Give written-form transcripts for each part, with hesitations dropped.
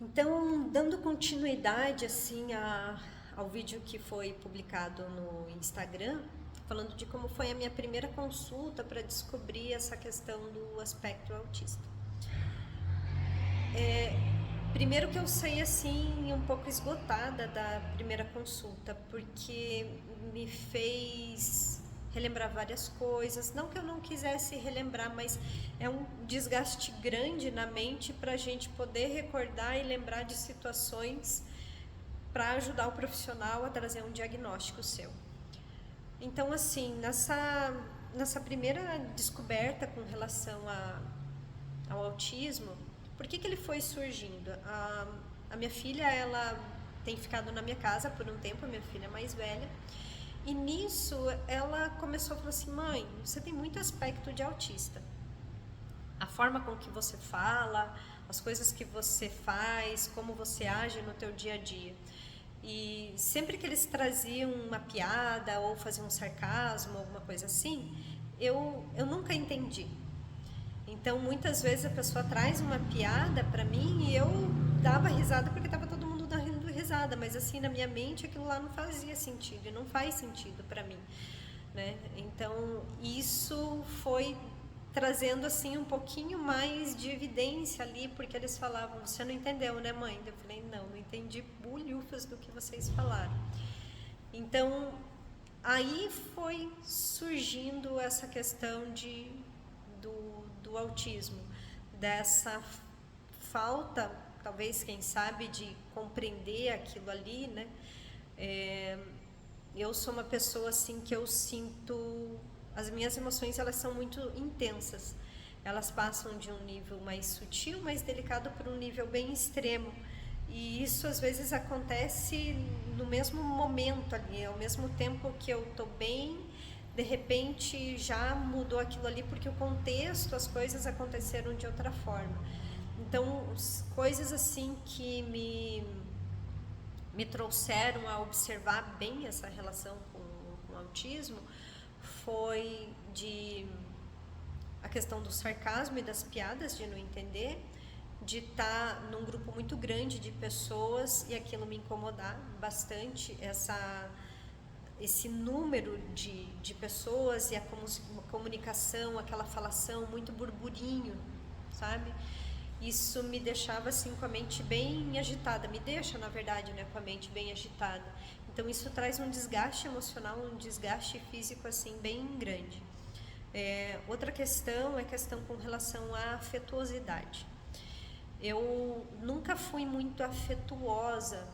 Então, dando continuidade assim ao vídeo que foi publicado no Instagram, falando de como foi a minha primeira consulta para descobrir essa questão do aspecto autista. Primeiro que eu saí assim um pouco esgotada da primeira consulta, porque me fez relembrar várias coisas. Não que eu não quisesse relembrar, mas é um desgaste grande na mente para a gente poder recordar e lembrar de situações para ajudar o profissional a trazer um diagnóstico seu. Então, assim, nessa primeira descoberta com relação ao autismo, por que ele foi surgindo? A minha filha, ela tem ficado na minha casa por um tempo, a minha filha mais velha, e nisso ela começou a falar assim: mãe, você tem muito aspecto de autista. A forma com que você fala, as coisas que você faz, como você age no teu dia a dia. E sempre que eles traziam uma piada ou faziam um sarcasmo, alguma coisa assim, eu nunca entendi. Então, muitas vezes a pessoa traz uma piada para mim e eu dava risada porque estava todo mundo dando risada, mas assim, na minha mente aquilo lá não fazia sentido e não faz sentido para mim, né? Então, isso foi trazendo assim um pouquinho mais de evidência ali, porque eles falavam: você não entendeu, né, mãe? Eu falei: não entendi bulhufas do que vocês falaram. Então, aí foi surgindo essa questão do autismo, dessa falta, talvez, quem sabe, de compreender aquilo ali, né? Eu sou uma pessoa assim que eu sinto, as minhas emoções, elas são muito intensas. Elas passam de um nível mais sutil, mais delicado, para um nível bem extremo. E isso às vezes acontece no mesmo momento ali, ao mesmo tempo que eu tô bem, de repente já mudou aquilo ali porque o contexto, as coisas aconteceram de outra forma. Então, coisas assim que me trouxeram a observar bem essa relação com o autismo foi de a questão do sarcasmo e das piadas, de não entender, de estar num grupo muito grande de pessoas e aquilo me incomodar bastante, esse número de pessoas e a comunicação, aquela falação, muito burburinho, sabe? Isso me deixava assim com a mente bem agitada, me deixa na verdade, né, com a mente bem agitada. Então isso traz um desgaste emocional, um desgaste físico assim bem grande. Outra questão é a questão com relação à afetuosidade. Eu nunca fui muito afetuosa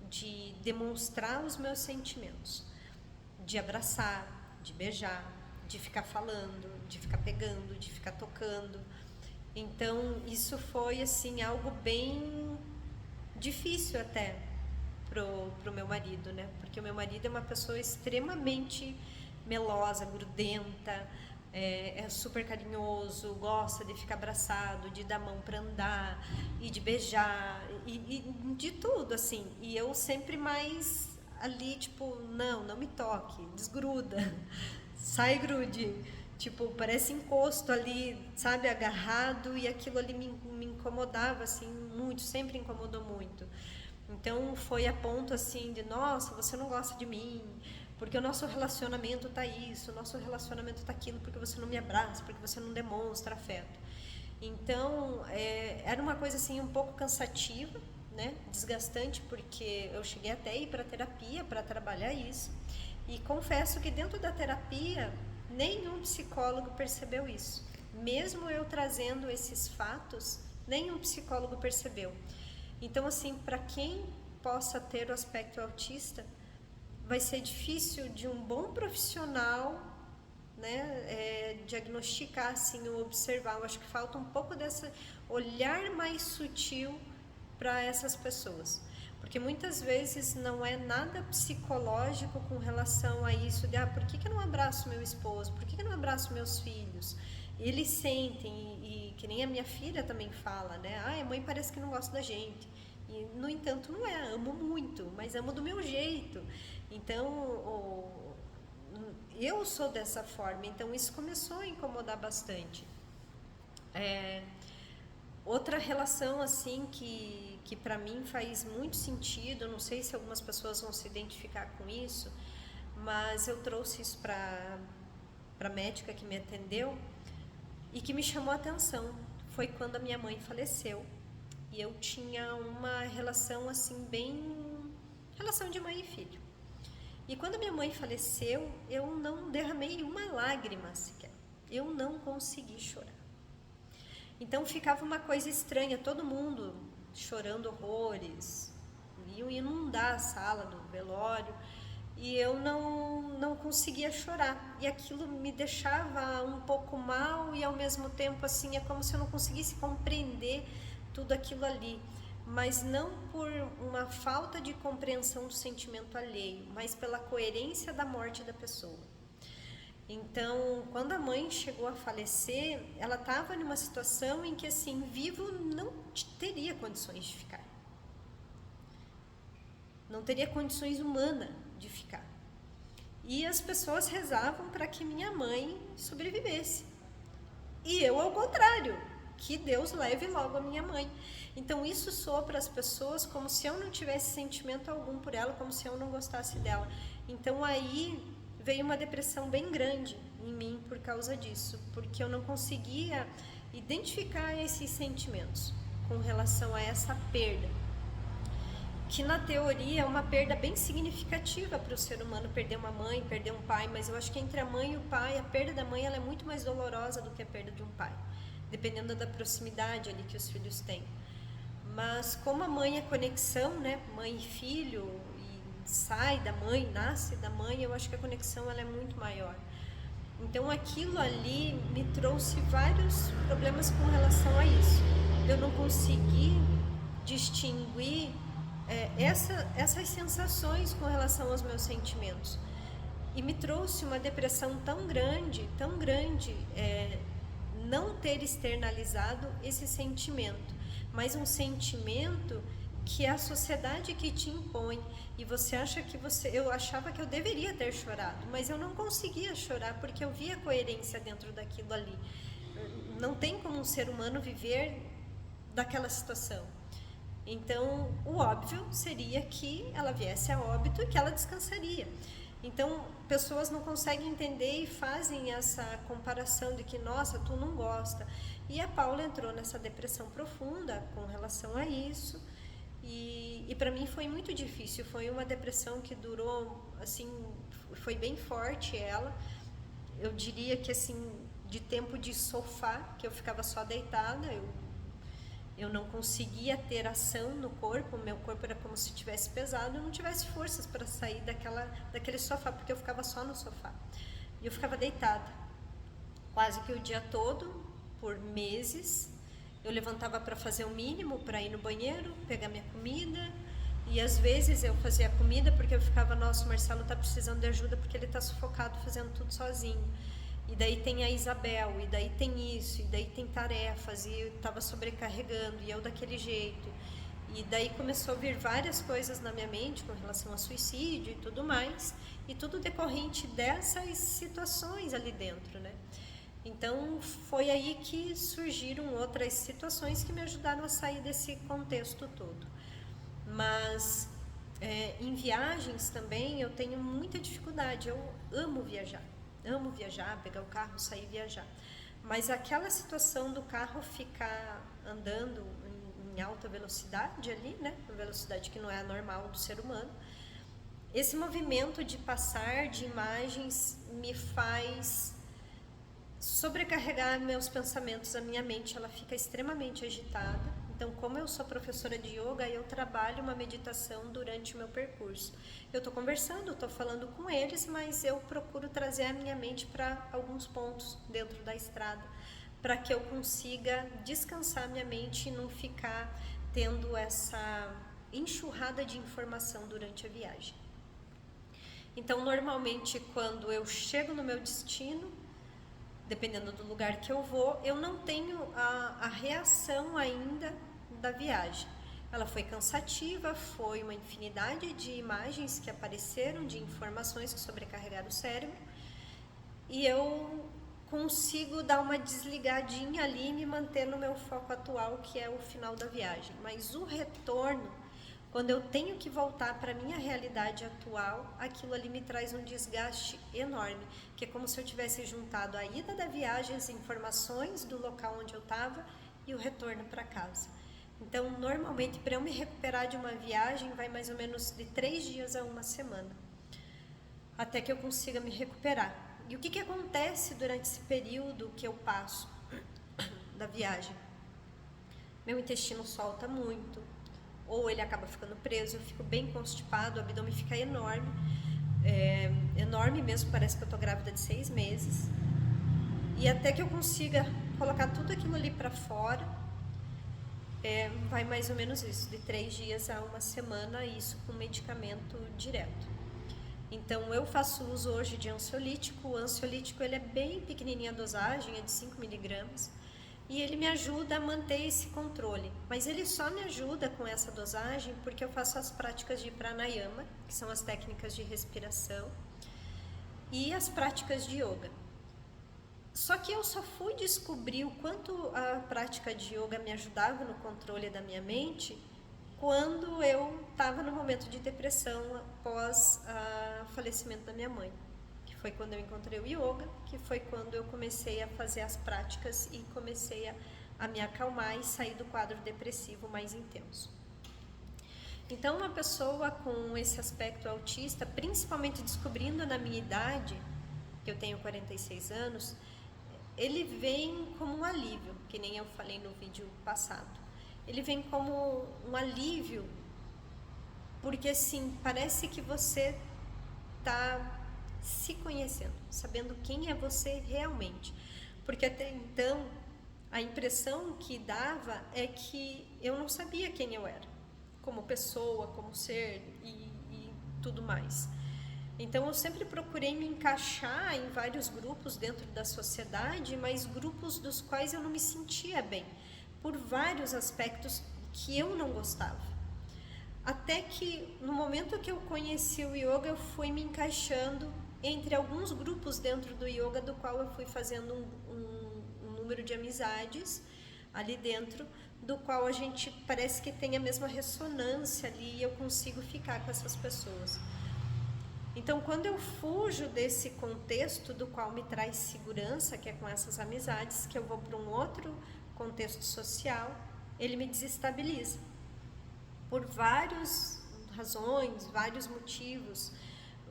de demonstrar os meus sentimentos, de abraçar, de beijar, de ficar falando, de ficar pegando, de ficar tocando. Então isso foi assim algo bem difícil até pro meu marido, né? Porque o meu marido é uma pessoa extremamente melosa, grudenta, é super carinhoso, gosta de ficar abraçado, de dar mão para andar e de beijar e de tudo assim. E eu sempre mais ali tipo, não me toque, desgruda, sai grude, tipo, parece encosto ali, sabe, agarrado, e aquilo ali me incomodava assim muito, sempre incomodou muito. Então foi a ponto assim de: nossa, você não gosta de mim, porque o nosso relacionamento tá isso, o nosso relacionamento tá aquilo, porque você não me abraça, porque você não demonstra afeto. Então era uma coisa assim um pouco cansativa, né, desgastante, porque eu cheguei até a ir para terapia para trabalhar isso, e confesso que dentro da terapia nenhum psicólogo percebeu isso, mesmo eu trazendo esses fatos, nenhum psicólogo percebeu. Então, assim, para quem possa ter o aspecto autista, vai ser difícil de um bom profissional, né, diagnosticar, assim, ou observar. Eu acho que falta um pouco desse olhar mais sutil para essas pessoas. Porque muitas vezes não é nada psicológico com relação a isso de: por que eu não abraço meu esposo? Por que eu não abraço meus filhos? Eles sentem, e que nem a minha filha também fala, né? A mãe parece que não gosta da gente. E, no entanto, não é, amo muito, mas amo do meu jeito. Então, eu sou dessa forma, então isso começou a incomodar bastante. Outra relação assim que para mim faz muito sentido, não sei se algumas pessoas vão se identificar com isso, mas eu trouxe isso para a médica que me atendeu e que me chamou a atenção. Foi quando a minha mãe faleceu e eu tinha uma relação assim bem relação de mãe e filho. E quando minha mãe faleceu, eu não derramei uma lágrima sequer. Eu não consegui chorar. Então ficava uma coisa estranha, todo mundo chorando horrores, iam inundar a sala do velório e eu não conseguia chorar. E aquilo me deixava um pouco mal e ao mesmo tempo assim, é como se eu não conseguisse compreender tudo aquilo ali. Mas não por uma falta de compreensão do sentimento alheio, mas pela coerência da morte da pessoa. Então, quando a mãe chegou a falecer, ela estava numa situação em que, assim, vivo não teria condições de ficar. Não teria condições humanas de ficar. E as pessoas rezavam para que minha mãe sobrevivesse. E eu, ao contrário, que Deus leve logo a minha mãe. Então, isso soa para as pessoas como se eu não tivesse sentimento algum por ela, como se eu não gostasse dela. Então, aí veio uma depressão bem grande em mim por causa disso, porque eu não conseguia identificar esses sentimentos com relação a essa perda, que na teoria é uma perda bem significativa para o ser humano, perder uma mãe, perder um pai, mas eu acho que entre a mãe e o pai, a perda da mãe ela é muito mais dolorosa do que a perda de um pai, dependendo da proximidade ali que os filhos têm. Mas como a mãe é conexão, né, mãe e filho, sai da mãe, nasce da mãe, eu acho que a conexão ela é muito maior. Então aquilo ali me trouxe vários problemas com relação a isso. Eu não consegui distinguir essas sensações com relação aos meus sentimentos. E me trouxe uma depressão tão grande, não ter externalizado esse sentimento, mas um sentimento que é a sociedade que te impõe e você acha que eu achava que eu deveria ter chorado, mas eu não conseguia chorar porque eu via coerência dentro daquilo ali. Não tem como um ser humano viver daquela situação. Então, o óbvio seria que ela viesse a óbito e que ela descansaria. Então, pessoas não conseguem entender e fazem essa comparação de que, nossa, tu não gosta. E a Paula entrou nessa depressão profunda com relação a isso. E para mim foi muito difícil, foi uma depressão que durou, assim, foi bem forte ela, eu diria que assim, de tempo de sofá, que eu ficava só deitada, eu não conseguia ter ação no corpo, meu corpo era como se estivesse pesado, eu não tivesse forças para sair daquele sofá, porque eu ficava só no sofá, e eu ficava deitada, quase que o dia todo, por meses. Eu levantava para fazer o mínimo, para ir no banheiro, pegar minha comida. E às vezes eu fazia a comida porque eu ficava, nossa, o Marcelo tá precisando de ajuda porque ele tá sufocado fazendo tudo sozinho. E daí tem a Isabel, e daí tem isso, e daí tem tarefas, e eu tava sobrecarregando, e eu daquele jeito. E daí começou a vir várias coisas na minha mente com relação a suicídio e tudo mais. E tudo decorrente dessas situações ali dentro, né? Então, foi aí que surgiram outras situações que me ajudaram a sair desse contexto todo. Mas, em viagens também, eu tenho muita dificuldade. Eu amo viajar, pegar o carro, sair e viajar. Mas aquela situação do carro ficar andando em alta velocidade ali, né? Uma velocidade que não é a normal do ser humano. Esse movimento de passar de imagens me faz sobrecarregar meus pensamentos, a minha mente ela fica extremamente agitada. Então, como eu sou professora de yoga, eu trabalho uma meditação durante o meu percurso. Eu estou conversando, estou falando com eles, mas eu procuro trazer a minha mente para alguns pontos dentro da estrada, para que eu consiga descansar minha mente e não ficar tendo essa enxurrada de informação durante a viagem. Então, normalmente, quando eu chego no meu destino, dependendo do lugar que eu vou, eu não tenho a reação ainda da viagem. Ela foi cansativa, foi uma infinidade de imagens que apareceram, de informações que sobrecarregaram o cérebro, e eu consigo dar uma desligadinha ali e me manter no meu foco atual, que é o final da viagem. Mas o retorno, quando eu tenho que voltar para a minha realidade atual, aquilo ali me traz um desgaste enorme, que é como se eu tivesse juntado a ida da viagem, as informações do local onde eu estava e o retorno para casa. Então, normalmente, para eu me recuperar de uma viagem, vai mais ou menos de 3 dias a uma semana, até que eu consiga me recuperar. E o que acontece durante esse período que eu passo da viagem? Meu intestino solta muito, ou ele acaba ficando preso, eu fico bem constipado, o abdômen fica enorme, enorme mesmo, parece que eu tô grávida de 6 meses. E até que eu consiga colocar tudo aquilo ali para fora, vai mais ou menos isso, de 3 dias a uma semana, isso com medicamento direto. Então eu faço uso hoje de ansiolítico. O ansiolítico ele é bem pequenininha a dosagem, é de 5 miligramas, e ele me ajuda a manter esse controle. Mas ele só me ajuda com essa dosagem porque eu faço as práticas de pranayama, que são as técnicas de respiração, e as práticas de yoga. Só que eu só fui descobrir o quanto a prática de yoga me ajudava no controle da minha mente quando eu estava no momento de depressão após o falecimento da minha mãe, que foi quando eu encontrei o yoga, que foi quando eu comecei a fazer as práticas e comecei a me acalmar e sair do quadro depressivo mais intenso. Então, uma pessoa com esse aspecto autista, principalmente descobrindo na minha idade, que eu tenho 46 anos, ele vem como um alívio, que nem eu falei no vídeo passado. Ele vem como um alívio, porque assim, parece que você está se conhecendo, sabendo quem é você realmente. Porque até então, a impressão que dava é que eu não sabia quem eu era, como pessoa, como ser e tudo mais. Então eu sempre procurei me encaixar em vários grupos dentro da sociedade, mas grupos dos quais eu não me sentia bem, por vários aspectos que eu não gostava. Até que no momento que eu conheci o yoga, eu fui me encaixando entre alguns grupos dentro do yoga, do qual eu fui fazendo um número de amizades ali dentro, do qual a gente parece que tem a mesma ressonância ali e eu consigo ficar com essas pessoas. Então, quando eu fujo desse contexto do qual me traz segurança, que é com essas amizades, que eu vou para um outro contexto social, ele me desestabiliza. Por várias razões, vários motivos,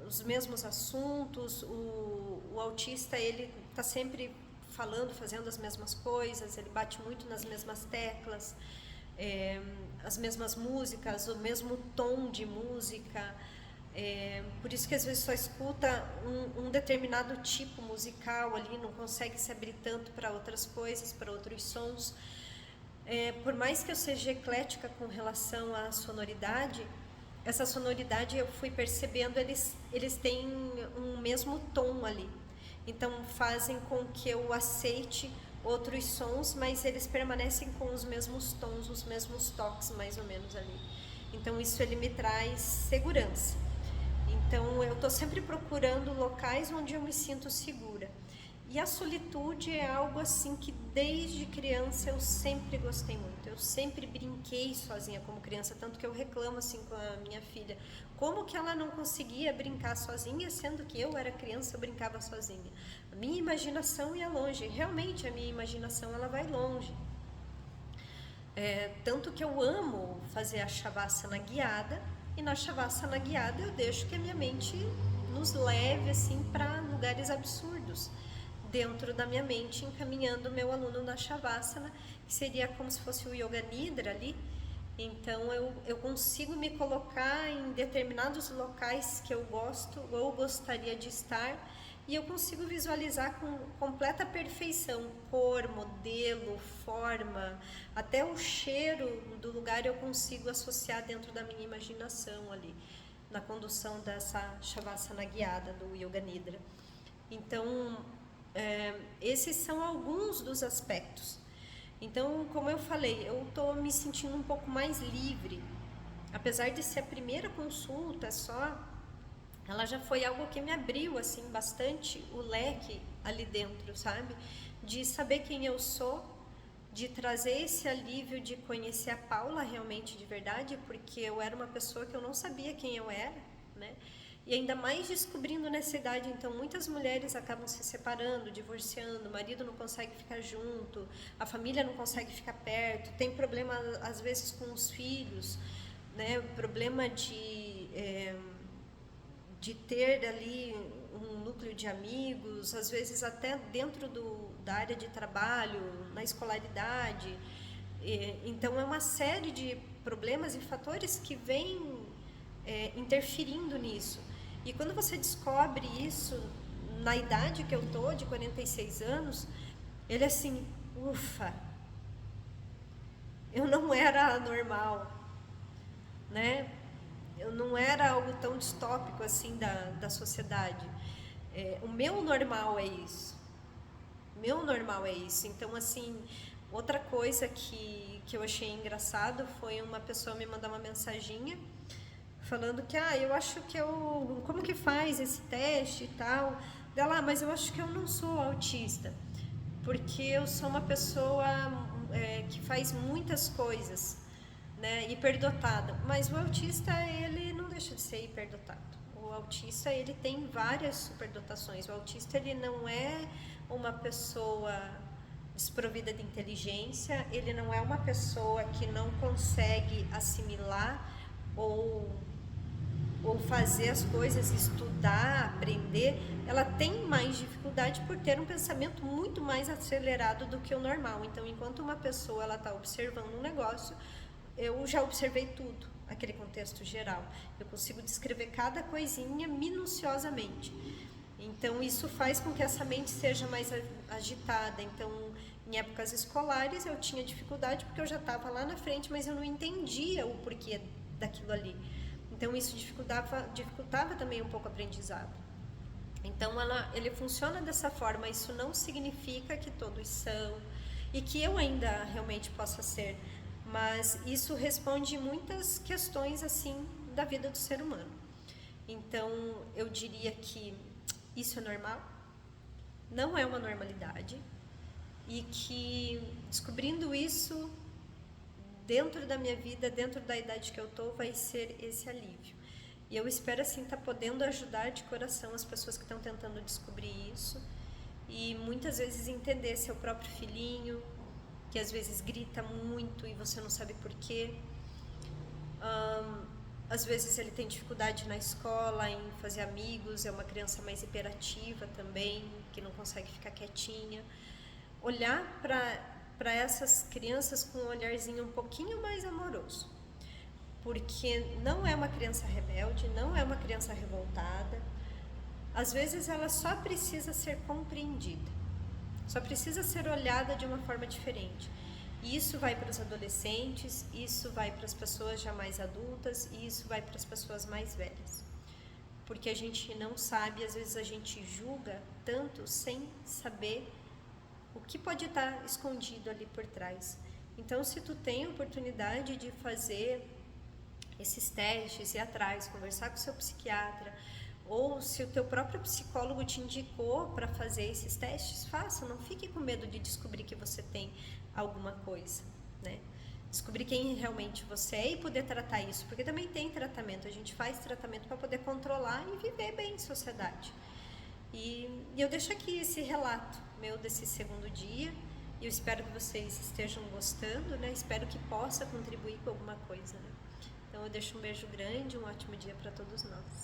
os mesmos assuntos, o autista, ele está sempre falando, fazendo as mesmas coisas, ele bate muito nas mesmas teclas, as mesmas músicas, o mesmo tom de música. Por isso que às vezes só escuta um determinado tipo musical ali, não consegue se abrir tanto para outras coisas, para outros sons. Por mais que eu seja eclética com relação à sonoridade, essa sonoridade eu fui percebendo, eles têm um mesmo tom ali. Então fazem com que eu aceite outros sons, mas eles permanecem com os mesmos tons, os mesmos toques mais ou menos ali. Então isso ele me traz segurança. Então eu estou sempre procurando locais onde eu me sinto segura. E a solitude é algo assim que desde criança eu sempre gostei muito. Eu sempre brinquei sozinha como criança, tanto que eu reclamo assim com a minha filha. Como que ela não conseguia brincar sozinha, sendo que eu era criança, eu brincava sozinha. A minha imaginação ia longe, realmente a minha imaginação ela vai longe. Tanto que eu amo fazer a Shavasana guiada, e na Shavasana guiada eu deixo que a minha mente nos leve assim para lugares absurdos dentro da minha mente, encaminhando o meu aluno na Shavasana, que seria como se fosse o Yoga Nidra ali. Então eu consigo me colocar em determinados locais que eu gosto ou gostaria de estar, e eu consigo visualizar com completa perfeição cor, modelo, forma, até o cheiro do lugar eu consigo associar dentro da minha imaginação ali, na condução dessa Shavasana guiada do Yoga Nidra. Então, esses são alguns dos aspectos. Então, como eu falei, eu estou me sentindo um pouco mais livre, apesar de ser a primeira consulta só. ela já foi algo que me abriu assim bastante o leque ali dentro, sabe? De saber quem eu sou, de trazer esse alívio de conhecer a Paula realmente de verdade, porque eu era uma pessoa que eu não sabia quem eu era, né? E ainda mais descobrindo nessa idade, então muitas mulheres acabam se separando, divorciando, o marido não consegue ficar junto, a família não consegue ficar perto, tem problema às vezes com os filhos, né? Problema de ter ali um núcleo de amigos, às vezes até dentro da área de trabalho, na escolaridade. Então é uma série de problemas e fatores que vêm interferindo nisso. E quando você descobre isso na idade que eu tô, de 46 anos, ele assim, ufa, eu não era normal, né? Eu não era algo tão distópico assim da sociedade. O meu normal é isso. Meu normal é isso. Então, assim, outra coisa que eu achei engraçado foi uma pessoa me mandar uma mensaginha falando que, eu acho que como que faz esse teste e tal? Dela, mas eu acho que eu não sou autista, porque eu sou uma pessoa que faz muitas coisas, né, hiperdotada. Mas o autista, ele não deixa de ser hiperdotado. O autista, ele tem várias superdotações. O autista, ele não é uma pessoa desprovida de inteligência, ele não é uma pessoa que não consegue assimilar ou fazer as coisas, estudar, aprender. Ela tem mais dificuldade por ter um pensamento muito mais acelerado do que o normal. Então, enquanto uma pessoa ela está observando um negócio, eu já observei tudo, aquele contexto geral. Eu consigo descrever cada coisinha minuciosamente. Então, isso faz com que essa mente seja mais agitada. Então, em épocas escolares, eu tinha dificuldade porque eu já estava lá na frente, mas eu não entendia o porquê daquilo ali. Então, isso dificultava também um pouco o aprendizado. Então, ele funciona dessa forma. Isso não significa que todos são e que eu ainda realmente possa ser, mas isso responde muitas questões assim da vida do ser humano. Então, eu diria que isso é normal, não é uma normalidade, e que descobrindo isso dentro da minha vida, dentro da idade que eu tô, vai ser esse alívio. E eu espero assim estar podendo ajudar de coração as pessoas que estão tentando descobrir isso, e muitas vezes entender seu próprio filhinho, que às vezes grita muito e você não sabe por quê. Às vezes ele tem dificuldade na escola, em fazer amigos, é uma criança mais hiperativa também, que não consegue ficar quietinha. Olhar para essas crianças com um olharzinho um pouquinho mais amoroso, porque não é uma criança rebelde, não é uma criança revoltada. Às vezes ela só precisa ser compreendida, só precisa ser olhada de uma forma diferente. E isso vai para os adolescentes, isso vai para as pessoas já mais adultas, e isso vai para as pessoas mais velhas. Porque a gente não sabe, às vezes a gente julga tanto sem saber o que pode estar escondido ali por trás. Então, se tu tem a oportunidade de fazer esses testes, ir atrás, conversar com o seu psiquiatra, ou se o teu próprio psicólogo te indicou para fazer esses testes, faça, não fique com medo de descobrir que você tem alguma coisa, né? Descobrir quem realmente você é e poder tratar isso, porque também tem tratamento, a gente faz tratamento para poder controlar e viver bem em sociedade. E eu deixo aqui esse relato meu desse segundo dia, e eu espero que vocês estejam gostando, né? Espero que possa contribuir com alguma coisa, né? Então eu deixo um beijo grande, um ótimo dia para todos nós.